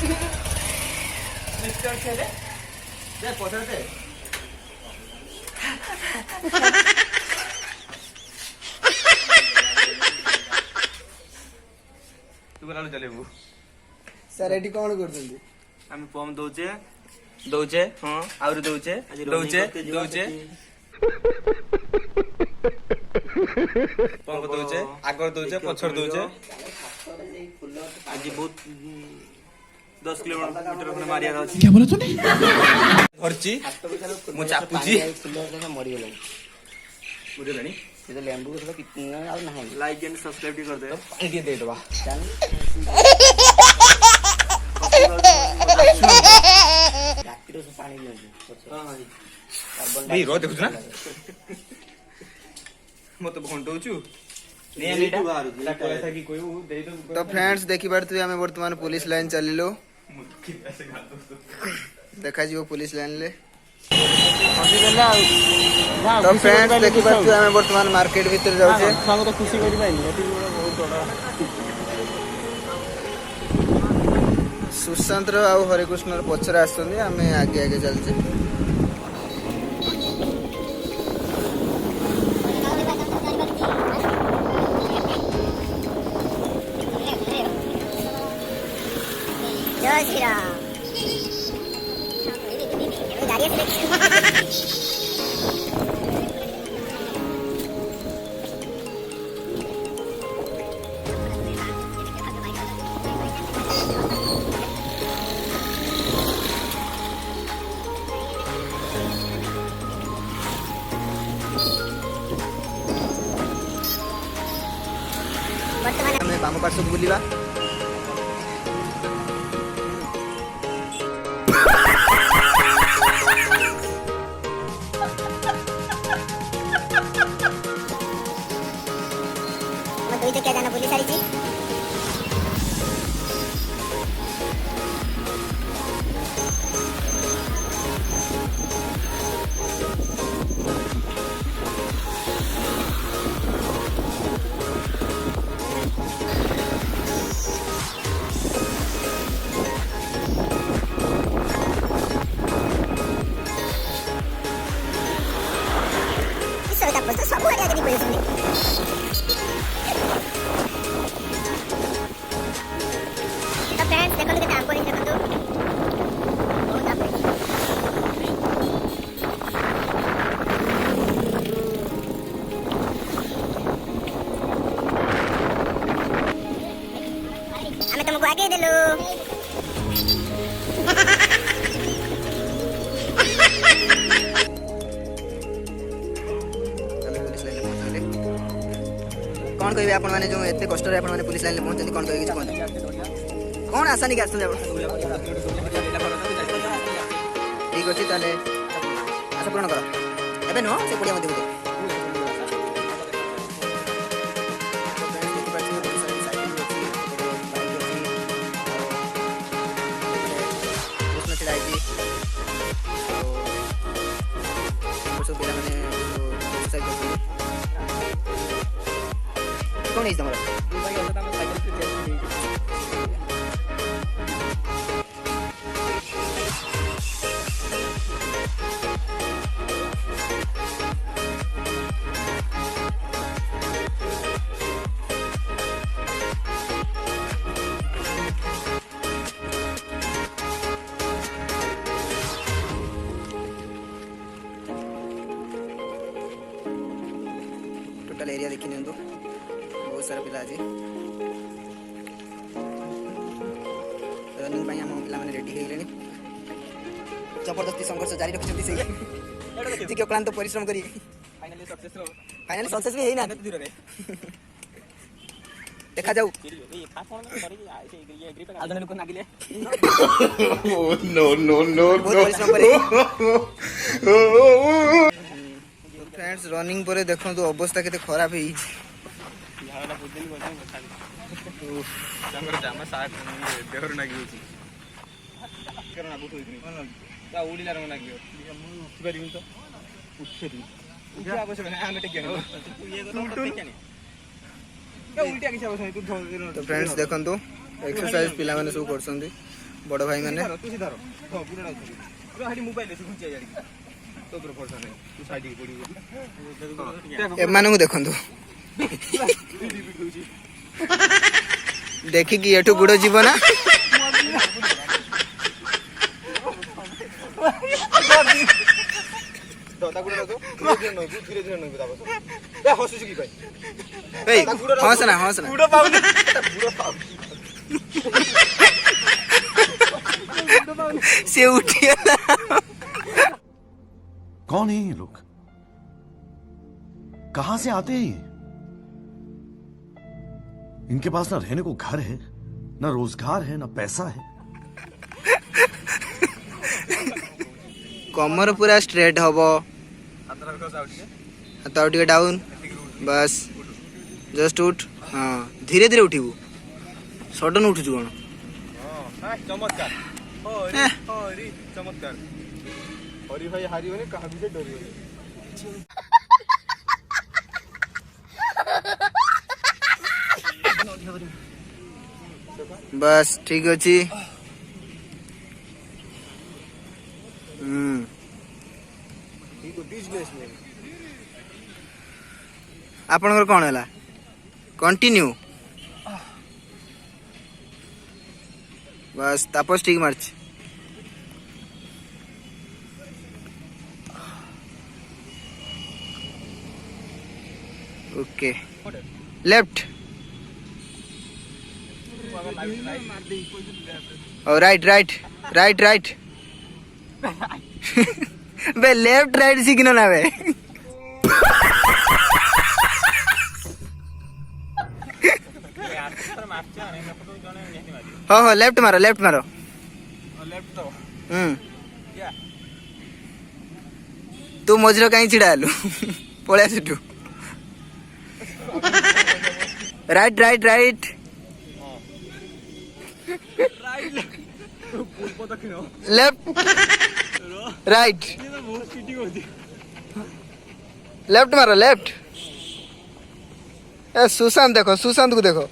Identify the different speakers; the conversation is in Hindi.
Speaker 1: मिस्टर छेले दे पछरे दे तू गलानु चलेबू
Speaker 2: सर एटी कौन करछंती
Speaker 1: हम पम दउचे दउचे हां आउर दउचे दउचे दउचे पम दउचे आगर दउचे पछर दउचे आज बहुत 10 किलोमीटर खने मारिया अछि क्या बोला तूने धरची मु चापुजी
Speaker 2: फुल से मरि गेलै
Speaker 1: बुझलनी
Speaker 2: ये तो लेंबू से कितना और नहीं
Speaker 1: लाइक एंड सब्सक्राइब कर दे
Speaker 2: पानी दे दबा रात्रि से पानी दियो
Speaker 1: हां हां
Speaker 2: कार्बन
Speaker 1: भाई रो देखु ना म तो घंटौछु
Speaker 2: तो फ्रेंड्स देखि पारतु हमें वर्तमान पुलिस लाइन चलिलो देखा जी वो पुलिस लाइन ले तो फ्रेंड्स देखि पारतु हमें वर्तमान मार्केट भीतर जाउ छे संग तो खुशी करि पाइनी एटी बहुत बड़ा सुशांत रो आ हरिकृष्ण रो पछरे आछथि हमें आगे आगे चल छे
Speaker 3: जय श्री राम गाड़ी से
Speaker 2: हमें बाम पार्श्व बुलिबा
Speaker 3: मैं तो क्या जाना बोली सारी चीज सब हरिया के पैसे नहीं तो फ्रेंड्स देखो के टाइम पर देखो बहुत आप हमें तुमको आगे दे लो
Speaker 2: कौन कहबे आपण माने जो एते कष्ट रे आपण माने पुलिस लाइन ले पहुंचନ୍ତି कौन कहबे किछ कौन आशा नहीं करछन ठीक अछि ताले आशा पूर्ण कर एबे नो से पुलिया मध्ये बुझे कौन है तुम्हारा टोटल एरिया देखि नियंतु बहुत सारा पिला अछि रनिंग पाई हम पिला माने रेडी हे गेलेनी जबरदस्ती संघर्ष जारी रखिसथि से जी के क्लांत परिश्रम करी फाइनली सक्सेस भी हे ना देखा जाऊ नो नो नो परिश्रम करे फ्रेंड्स रनिंग पर देखो तो अवस्था केते खराब है
Speaker 1: झाड़ा बुद्धि को संगर जामा साथ देहर नागी होची करना बुतो इतनी ता उडीला रंग नागियो मु उठी परिबिन तो उठेरी उठी आवश्यक नाही आमे टेक गेनो तू ये करो तो केनी क्या उल्टी आके आवश्यक तू
Speaker 2: तो फ्रेंड्स देखंतु एक्सरसाइज पिला माने सब करछंदी बड़ भाई मैंने
Speaker 1: तू सीधा रह हां पूरा डाउन पूरा हाडी मोबाइल से घुंचिया जाडी तो ऊपर भरोसा नहीं तू साइड की पड़ी
Speaker 2: ए मानू देखंतु देखि कि एठु गुड़ जीव ना
Speaker 1: दादा गुड़ रखो धीरे धीरे नहीं बता बस ए हसुची की भाई
Speaker 2: ए हंसना हंसना
Speaker 1: गुड़ पाउनी गुड़ पाउ
Speaker 2: से उठिया
Speaker 4: कौन है ये लोग? कहां से आते हैं ये? इनके पास ना रहने को घर है, ना रोजगार है, ना पैसा है।
Speaker 2: कमर पूरा स्ट्रेट हबो
Speaker 1: अंदर रखो साउट के
Speaker 2: हाथ टिके डाउन बस जस्ट उठ हाँ धीरे धीरे उठिबू सडन उठुछु कोन
Speaker 1: हां चमत्कार हरि हरि चमत्कार हरि भाई हारियोनी कहां भी से डरियोनी
Speaker 2: बस ठीक अछि
Speaker 1: ठीक है बिजनेस में
Speaker 2: आपनकर कोन हला कंटिन्यू बस तापस ठीक मार्च ओके लेफ्ट और राइट राइट राइट राइट बे लेफ्ट राइट सिग्नल आवे हो लेफ्ट मारो
Speaker 1: लेफ्ट तो या
Speaker 2: तू मझिर कहीं छिड़ा हेलु पळिया सेठू राइट राइट राइट
Speaker 1: राइट पुल पता किनो
Speaker 2: लेफ्ट राइट
Speaker 1: ये तो बहुत चीटिंग होती
Speaker 2: लेफ्ट मारो लेफ्ट ए सुशांत देखो सुशांत को देखो